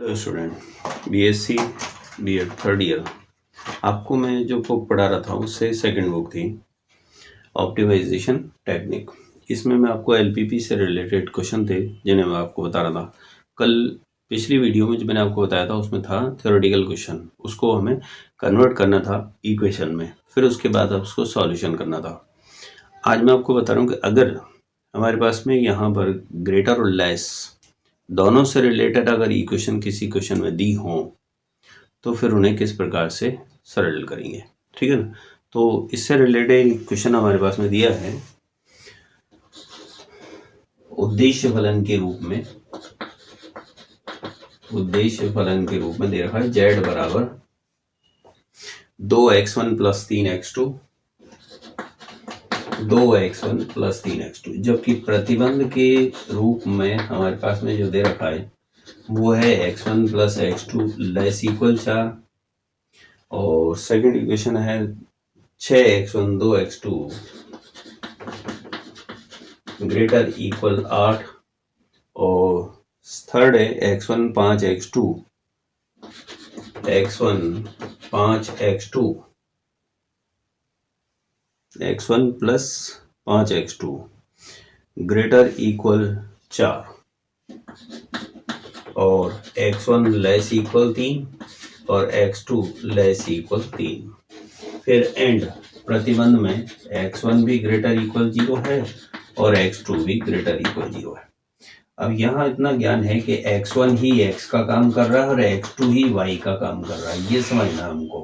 Hello student, BSc BEd third year. आपको मैं जो बुक पढ़ा रहा था उससे सेकंड बुक थी ऑप्टिमाइजेशन टेक्निक। इसमें मैं आपको एलपीपी से रिलेटेड क्वेश्चन थे जिन्हें मैं आपको बता रहा था। कल पिछली वीडियो में जो मैंने आपको बताया था उसमें था थ्योरेटिकल क्वेश्चन, उसको हमें कन्वर्ट करना था इक्वेशन में, फिर उसके बाद उसको सॉल्यूशन करना था। आज मैं आपको बता रहा हूँ कि अगर हमारे पास में यहाँ पर ग्रेटर और लेस दोनों से रिलेटेड अगर इक्वेशन किसी क्वेश्चन में दी हो तो फिर उन्हें किस प्रकार से सरल करेंगे, ठीक है ना। तो इससे रिलेटेड क्वेश्चन हमारे पास में दिया है उद्देश्य फलन के रूप में दे रखा है z बराबर 2x1 plus 3x2 2x1 plus 3x2, जबकि प्रतिबंध के रूप में हमारे पास में जो दे रखा है वो है x1 plus x2 less equal 4 और सेकंड इक्वेशन है 6x1 2x2 ग्रेटर इक्वल 8 और थर्ड है x1 5x2 x1 plus 5x2 greater equal 4 और x1 लेस इक्वल 3 और x2 लेस इक्वल 3। फिर एंड प्रतिबंध में x1 भी ग्रेटर इक्वल 0 है और x2 भी ग्रेटर इक्वल 0 है। अब यहाँ इतना ज्ञान है कि x1 ही x का काम कर रहा है और x2 ही y का काम कर रहा है, ये समझना हमको,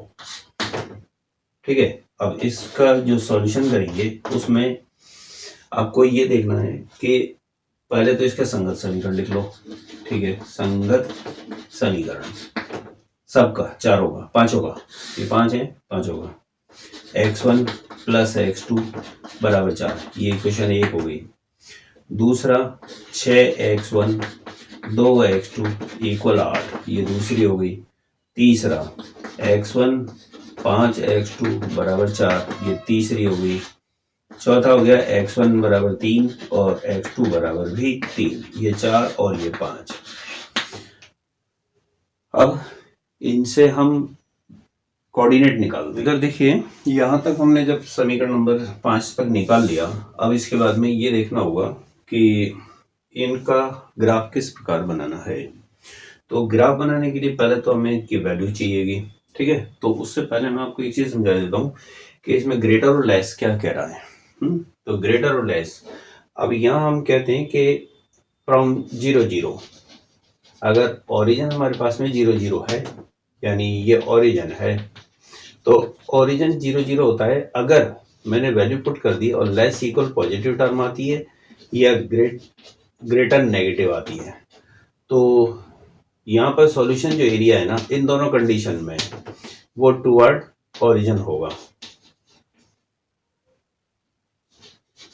ठीक है। अब इसका जो सॉल्यूशन करेंगे उसमें आपको ये देखना है कि पहले तो इसका संगत समीकरण लिख लो, ठीक है। संगत समीकरण सबका, चारों का, पांचों का, ये 5 है, पांचों का x1 प्लस x2 बराबर 4, ये इक्वेशन 1 हो गई। दूसरा 6x1 2x2 इक्वल 8, ये दूसरी हो गई। तीसरा x1 5x2 बराबर 4, ये तीसरी हो गई। चौथा हो गया x1 बराबर 3 और x2 बराबर भी 3, ये 4 और ये 5। अब इनसे हम कोऑर्डिनेट निकाल दें। इधर देखिए, यहाँ तक हमने जब समीकरण नंबर 5 तक निकाल लिया, अब इसके बाद में ये देखना होगा कि इनका ग्राफ किस प्रकार बनाना है। तो ग्राफ बनाने के लिए पहले तो हमें इनकी वैल्यू चाहिएगी, ठीक है। तो उससे पहले मैं आपको एक चीज समझा देता हूँ कि इसमें ग्रेटर और लेस क्या कह रहा है। तो ग्रेटर और लेस, अब यहाँ हम कहते हैं कि फ्रॉम 0 0, अगर ओरिजिन हमारे पास में 0 0 है, यानी ये ओरिजिन है, तो ओरिजिन 0 0 होता है अगर मैंने वैल्यू पुट कर दी और लेस इक्वल पॉजिटिव टर्म आती है या ग्रेटर नेगेटिव आती है। तो यहाँ पर सॉल्यूशन जो एरिया है ना, इन दोनों कंडीशन में वो टुवर्ड ओरिजिन होगा,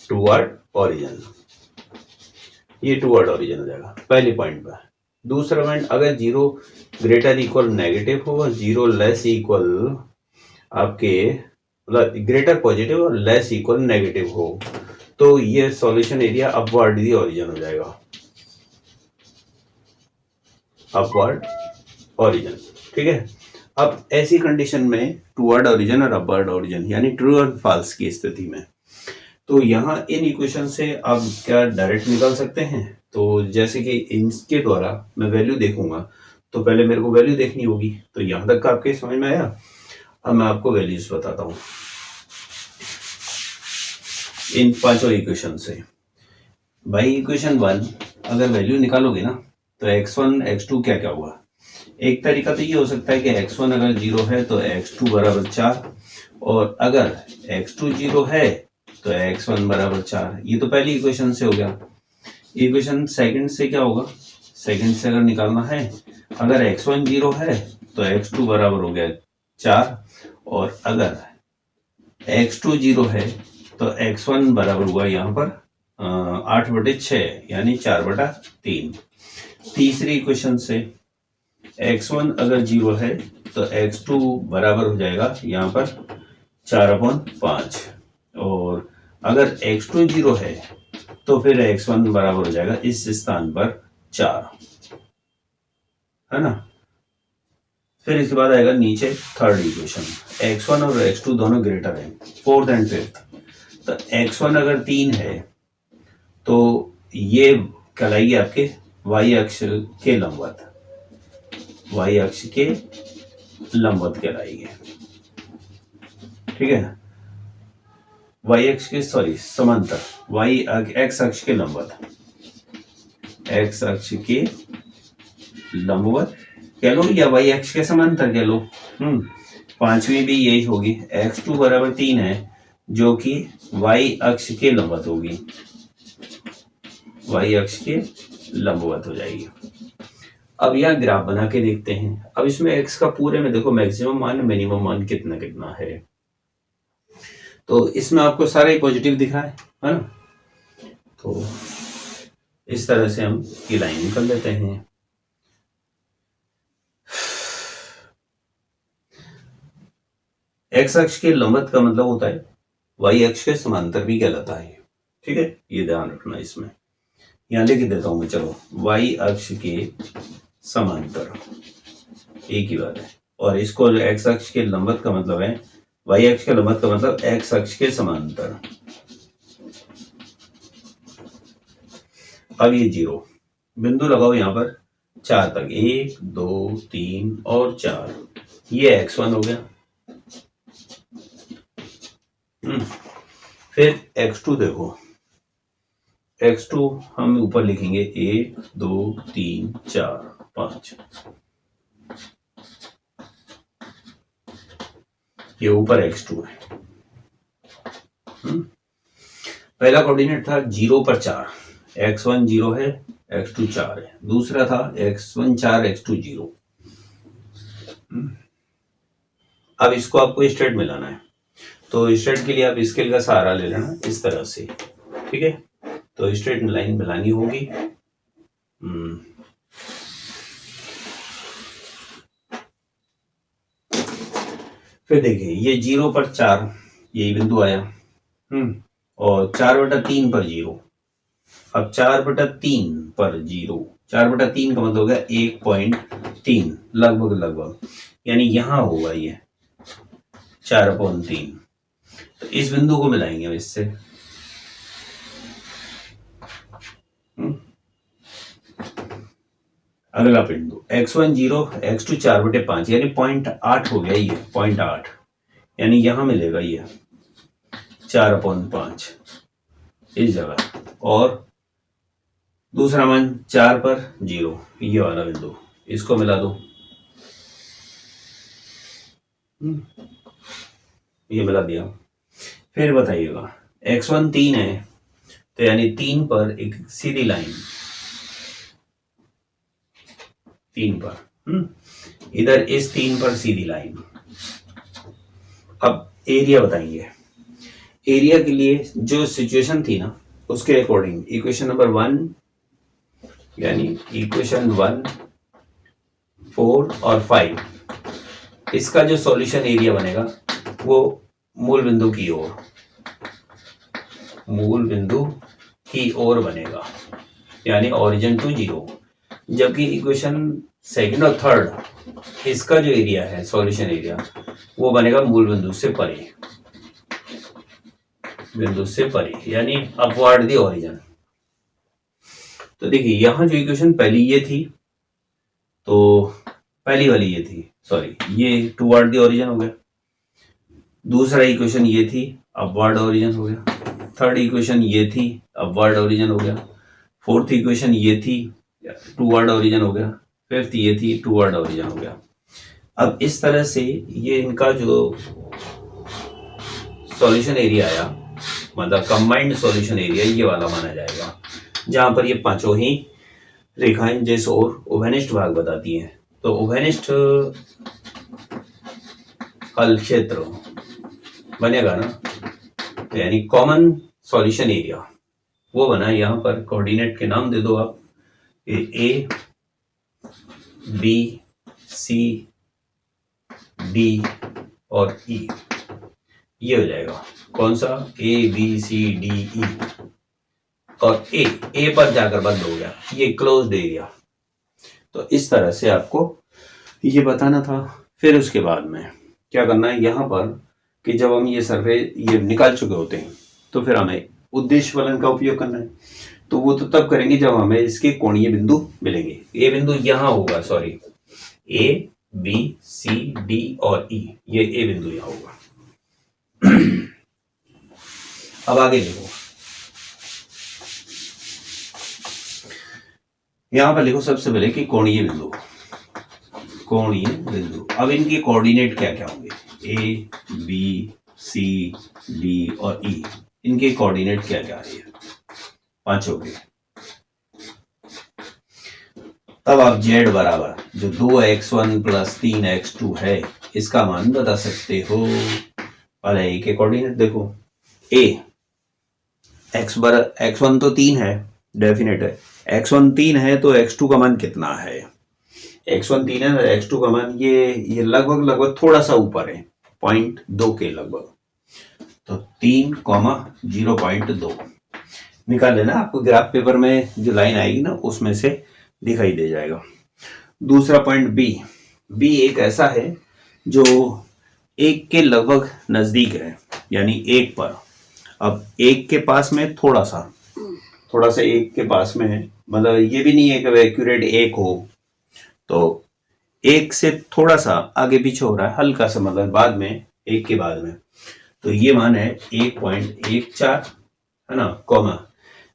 टुवर्ड ओरिजिन, ये टुवर्ड ओरिजिन हो जाएगा पहली पॉइंट पर। दूसरा पॉइंट, अगर 0 ग्रेटर इक्वल नेगेटिव हो, 0 लेस इक्वल आपके मतलब ग्रेटर पॉजिटिव और लेस इक्वल नेगेटिव हो, तो ये solution area upward the origin हो जाएगा, अपवर्ड ओरिजिन, ठीक है। अब ऐसी कंडीशन में टुवर्ड ओरिजिन और अपवर्ड ओरिजिन यानी ट्रू और फॉल्स की स्थिति में, तो यहाँ इन इक्वेशन से आप क्या डायरेक्ट निकाल सकते हैं। तो जैसे कि इनके द्वारा मैं वैल्यू देखूंगा, तो पहले मेरे को वैल्यू देखनी होगी। तो यहाँ तक आपके समझ में आया। अब मैं आपको वैल्यूज बताता हूँ इन पांचों इक्वेशन से। भाई इक्वेशन 1 अगर वैल्यू निकालोगे ना, तो x1 x2 क्या क्या हुआ। एक तरीका तो ये हो सकता है कि x1 अगर 0 है तो x2 बराबर 4, और अगर x2 0 है तो x1 बराबर 4, ये तो पहली इक्वेशन से हो गया। इक्वेशन सेकंड से क्या होगा, सेकंड से अगर निकालना है, अगर x1 0 है तो x2 बराबर हो गया 4, और अगर x2 0 है तो x1 बराबर हुआ यहाँ पर 8/6 यानी 4/3। तीसरी इक्वेशन से x1 अगर 0 है तो x2 बराबर हो जाएगा यहाँ पर 4/5, और अगर x2 0 है तो फिर x1 बराबर हो जाएगा इस स्थान पर 4। है ना। फिर इसके बाद आएगा नीचे थर्ड इक्वेशन, x1 और x2 दोनों ग्रेटर हैं, फोर्थ एंड फिफ्थ। तो x1 अगर 3 है तो ये कहलाएगी आपके y अक्ष के लंबवत, y अक्ष के लंबवत कहलाएगी, ठीक है। y अक्ष के समांतर, x अक्ष के लंबवत, x अक्ष के लंबवत कह लो या y अक्ष के समांतर कह लो। पांचवी भी यही होगी, x2 बराबर 3 है जो कि y अक्ष के लंबवत होगी, y अक्ष के लंबवत हो जाएगी। अब यह ग्राफ बना के देखते हैं। अब इसमें x का पूरे में देखो मैक्सिमम मान मिनिमम मान कितना कितना है। तो इसमें आपको सारा ही पॉजिटिव दिख रहा है ना। तो इस तरह से हम ये लाइन निकल लेते हैं। x अक्ष के लंबवत का मतलब होता है y अक्ष के समांतर भी कहलाता है, ठीक है। ये ध्यान रखना, इसमें यहां लिख देता हूं मैं, चलो y अक्ष के समांतर एक ही बात है। और इसको x अक्ष के लंबवत का मतलब है, y अक्ष के लंबवत का मतलब x अक्ष के समांतर। अब ये 0 बिंदु लगाओ यहां पर 4 तक, 1 2 3 और 4, ये x1 हो गया। फिर x2 देखो, x2 हम ऊपर लिखेंगे 1 2 3 4 5, ये ऊपर x2 है। पहला कोऑर्डिनेट था 0 पर 4, x1 0 है, x2 4 है। दूसरा था x1 4 x2 0। अब इसको आपको स्ट्रेट मिलाना है, तो स्ट्रेट के लिए आप स्केल का सहारा ले लेना इस तरह से, ठीक है। तो स्ट्रेट लाइन मिलानी होगी। फिर देखिए ये 0 पर 4 यही बिंदु आया, और 4/3 पर 0। अब 4/3 पर 0, 4/3 का मतलब हो गया 1.3 लगभग, यानी यहां होगा ये 4/3। तो इस बिंदु को मिलाएंगे अब इससे। अगला बिंदु x1 0 x2 4/5 यानी 0.8 हो गया, ये 0.8 यानी यहां मिलेगा ये 4/5 इस जगह। और दूसरा मान 4 पर 0, ये वाला बिंदु, इसको मिला दो, ये मिला दिया। फिर बताइएगा x1 3 है, तो यानी 3 पर एक सीधी लाइन, 3 पर, इधर इस 3 पर सीधी लाइन। अब एरिया बताएंगे। एरिया के लिए जो सिचुएशन थी ना, उसके अकॉर्डिंग इक्वेशन नंबर 1 यानी इक्वेशन 1 4 और 5, इसका जो सॉल्यूशन एरिया बनेगा वो मूल बिंदु की ओर बनेगा, यानी ओरिजिन टू 0। जबकि इक्वेशन सेकंड और थर्ड, इसका जो एरिया है सॉल्यूशन एरिया, वो बनेगा मूल बिंदु से परे, यानी अपवर्ड दी ओरिजिन। तो देखिए यहां जो इक्वेशन पहली ये थी, तो पहली वाली ये थी, ये टुवर्ड दी ओरिजिन हो गया। दूसरा इक्वेशन ये थी, अपवर्ड ओरिजिन हो गया। थर्ड इक्वेशन ये थी, अपवर्ड ओरिजिन हो गया। फोर्थ इक्वेशन ये थी, टुवर्ड ओरिजिन हो गया। फिफ्थ ये थी, टुवर्ड ओरिजिन हो गया। अब इस तरह से ये इनका जो सॉल्यूशन एरिया आया, मतलब कंबाइंड सॉल्यूशन एरिया, ये वाला माना जाएगा, जहां पर ये पांचों ही रेखाएं जिस और उभयनिष्ठ भाग बताती हैं। तो उभयनिष्ठ हल क्षेत्र बनेगा ना, तो यानी कॉमन सॉल्यूशन एरिया वो बना। यहां पर कोऑर्डिनेट के नाम दे दो आप, ए बी सी डी और ई, ये हो जाएगा कौन सा, ए बी सी डी ई। और ए पर जाकर बंद हो गया, ये क्लोज्ड एरिया। तो इस तरह से आपको ये बताना था। फिर उसके बाद में क्या करना है यहाँ पर कि जब हम ये सर्वे ये निकाल चुके होते हैं तो फिर हमें उद्देश्य फलन का उपयोग करना है। तो वो तो तब करेंगे जब हमें इसके कोणीय बिंदु मिलेंगे। ए बिंदु यहाँ होगा, sorry, A B C D और ई, ये ए बिंदु यहाँ होगा। अब आगे देखो, यहां पर लिखो सबसे पहले कि कोणीय बिंदु, कोणीय बिंदु। अब इनके कोऑर्डिनेट क्या क्या होंगे, ए बी सी डी और ई, इनके कोऑर्डिनेट क्या क्या है, पांचों के। तब आप z बराबर जो 2x1 प्लस 3x2 है इसका मान बता सकते हो। और ए के कोऑर्डिनेट देखो, ए x1 तो 3 है, डेफिनेट है। x1 3 है तो x2 का मान कितना है, x1 3 है, x2 का मान ये लगभग थोड़ा सा ऊपर है, 0.2 के लगभग। तो 3, 0.2 निकाल लेना, आपको ग्राफ पेपर में जो लाइन आएगी ना उसमें से दिखाई दे जाएगा। दूसरा पॉइंट बी एक ऐसा है जो 1 के लगभग नजदीक है, यानी 1 पर। अब 1 के पास में थोड़ा सा 1 के पास में है, मतलब ये भी नहीं है कि एक्यूरेट 1 हो, तो 1 से थोड़ा सा आगे पीछे हो रहा है, हल्का सा, मतलब बाद में 1 के बाद में। तो ये मान है 1.14 है ना, कॉमा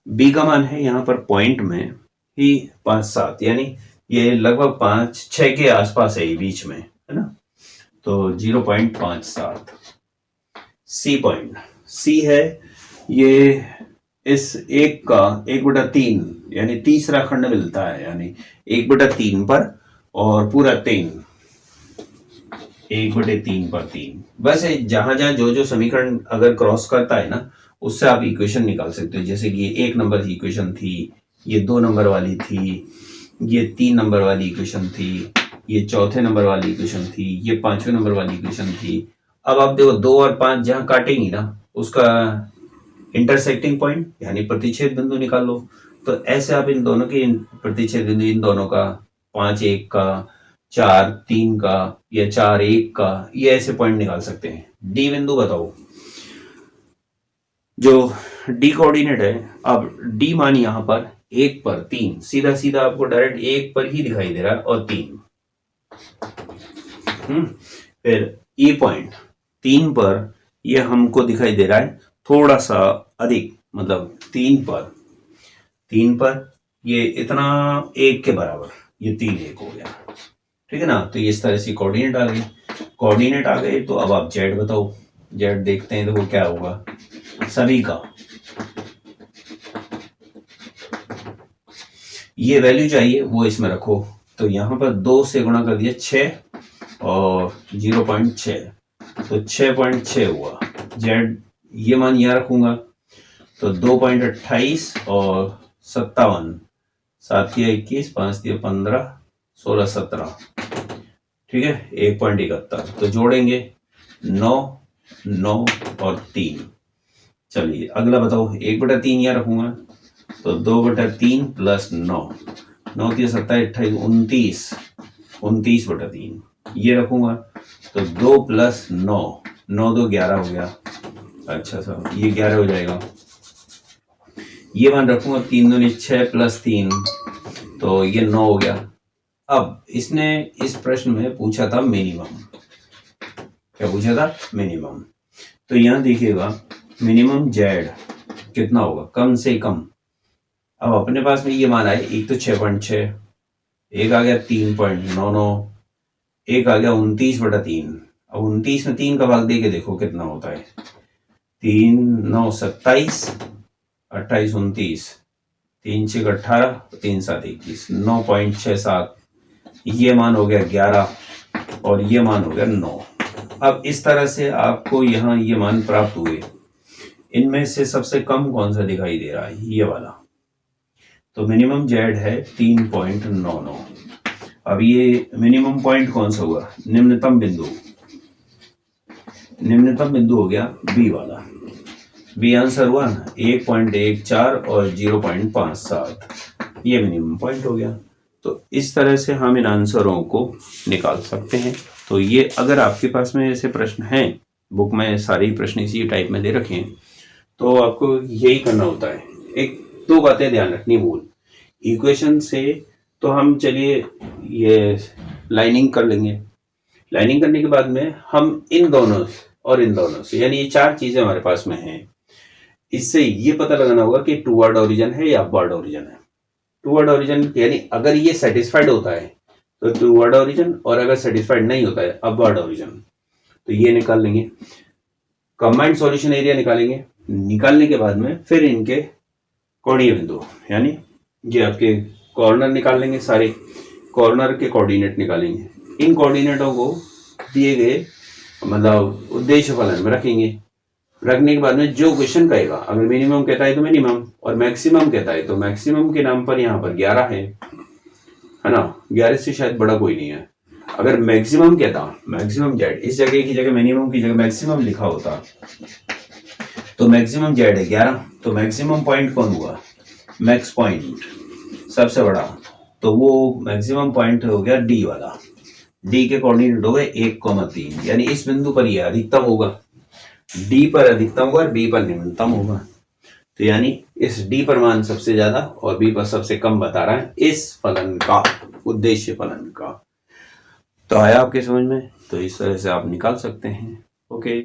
बी का मान है यहाँ पर पॉइंट में ही 5-7, यानी ये लगभग 5-6 के आसपास है, ये बीच में है ना, तो 0.57। सी है ये इस 1 का 1/3 यानी तीसरा खंड मिलता है, यानी 1/3 पर और पूरा 3, 1/3 पर 3। बस जहां जहां जो समीकरण अगर क्रॉस करता है ना उससे आप इक्वेशन निकाल सकते हो। जैसे कि ये 1 नंबर की इक्वेशन थी, ये 2 नंबर वाली थी, ये 3 नंबर वाली इक्वेशन थी, ये चौथे नंबर वाली इक्वेशन थी, ये 5वें नंबर वाली इक्वेशन थी। अब आप देखो 2 और 5 जहां काटेंगी ना उसका इंटरसेक्टिंग पॉइंट यानी प्रतिच्छेद बिंदु निकाल लो। तो ऐसे आप इन दोनों के प्रतिच्छेद बिंदु, इन दोनों का 5 1 का, 4 3 का या 4 1 का, ये ऐसे पॉइंट निकाल सकते हैं। डी बिंदु बताओ, जो डी कोऑर्डिनेट है, अब डी मान यहां पर 1 पर 3, सीधा सीधा आपको डायरेक्ट 1 पर ही दिखाई दे रहा है और 3। फिर ई पॉइंट 3 पर ये हमको दिखाई दे रहा है थोड़ा सा अधिक, मतलब 3 पर ये इतना 1 के बराबर, ये 3 1 हो गया, ठीक है ना। तो इस तरह से कोऑर्डिनेट आ गए। तो अब आप जेड बताओ, जेड देखते हैं देखो क्या होगा सभी का। ये वैल्यू चाहिए वो इसमें रखो, तो यहां पर 2 से गुणा कर दिया 6 और 0.6, तो 6.6 हुआ। जेड ये मान यहां रखूंगा तो 2.28 और 57, 7 दिया 21, 5 दिया 15, 16 17, ठीक है, 1.71। तो जोड़ेंगे 9 9 और 3। चलिए अगला बताओ, 1/3 यहाँ रखूंगा तो 2/3 प्लस 9, 9 3 27 28 29/3 ये रखूंगा तो 2 प्लस 9, 9 2 11 हो गया। अच्छा सर ये 11 हो जाएगा। ये मान रखूंगा 3 दूनी 6 प्लस 3 तो ये 9 हो गया। अब इसने इस प्रश्न में पूछा था मिनिमम, क्या पूछा था, मिनिमम। तो यहां देखिएगा मिनिमम जेड कितना होगा, कम से कम। अब अपने पास में ये मान आए, एक तो 6.6, एक आ गया 3.99, एक आ गया 29/3। अब 29 में 3 का भाग दे के देखो कितना होता है, 3 9 27, 28 29, 3 6 18, 3 7 21, 9.67। ये मान हो गया 11 और ये मान हो गया 9। अब इस तरह से आपको यहाँ ये मान प्राप्त हुए। इनमें से सबसे कम कौन सा दिखाई दे रहा है, ये वाला। तो मिनिमम जेड है 3.99। अब ये मिनिमम पॉइंट कौन सा हुआ, निम्नतम बिंदु हो गया बी वाला। बी आंसर हुआ ना 1.14 और 0.57, ये मिनिमम पॉइंट हो गया। तो इस तरह से हम इन आंसरों को निकाल सकते हैं। तो ये अगर आपके पास में ऐसे प्रश्न हैं, बुक में सारे प्रश्न इसी टाइप में दे रखे हैं, तो आपको यही करना होता है। एक दो बातें ध्यान रखनी भूल, इक्वेशन से तो हम चलिए ये लाइनिंग कर लेंगे। लाइनिंग करने के बाद में हम इन दोनों और इन दोनों से, यानी ये चार चीजें हमारे पास में हैं, इससे ये पता लगाना होगा कि टू वर्ड ओरिजिन है या अपवर्ड ओरिजिन है। टू वर्ड ओरिजिन यानी अगर ये सेटिस्फाइड होता है तो टू वर्ड ओरिजिन, और अगर सेटिस्फाइड नहीं होता है अपवर्ड ओरिजिन। तो ये निकाल लेंगे, कंबाइंड सॉल्यूशन एरिया निकालेंगे। निकालने के बाद में फिर इनके कोणीय बिंदु, यानी ये आपके कॉर्नर निकाल लेंगे, सारे कॉर्नर के कोऑर्डिनेट निकालेंगे। इन कोऑर्डिनेटों को दिए गए मतलब उद्देश्य फलन में रखेंगे। रखने के बाद में जो क्वेश्चन कहेगा, अगर मिनिमम कहता है तो मिनिमम, और मैक्सिमम कहता है तो मैक्सिमम के नाम पर यहाँ पर 11 है ना, 11 से शायद बड़ा कोई नहीं है। अगर मैक्सिमम कहता, मैक्सिमम जेड, इस जगह की जगह मिनिमम की जगह मैक्सिमम लिखा होता, तो मैक्सिमम जेड है 11, तो मैक्सिमम पॉइंट कौन हुआ, मैक्स पॉइंट सबसे बड़ा, तो वो मैक्सिमम पॉइंट हो गया डी वाला। डी के कोऑर्डिनेट हो गए 1,3, यानी इस बिंदु पर ये अधिकतम होगा, डी पर अधिकतम होगा और बी पर न्यूनतम होगा। तो यानी इस डी पर मान सबसे ज्यादा और बी पर सबसे कम बता रहा है इस फलन का, उद्देश्य फलन का। तो आया आपके समझ में? तो इस तरह से आप निकाल सकते हैं। ओके।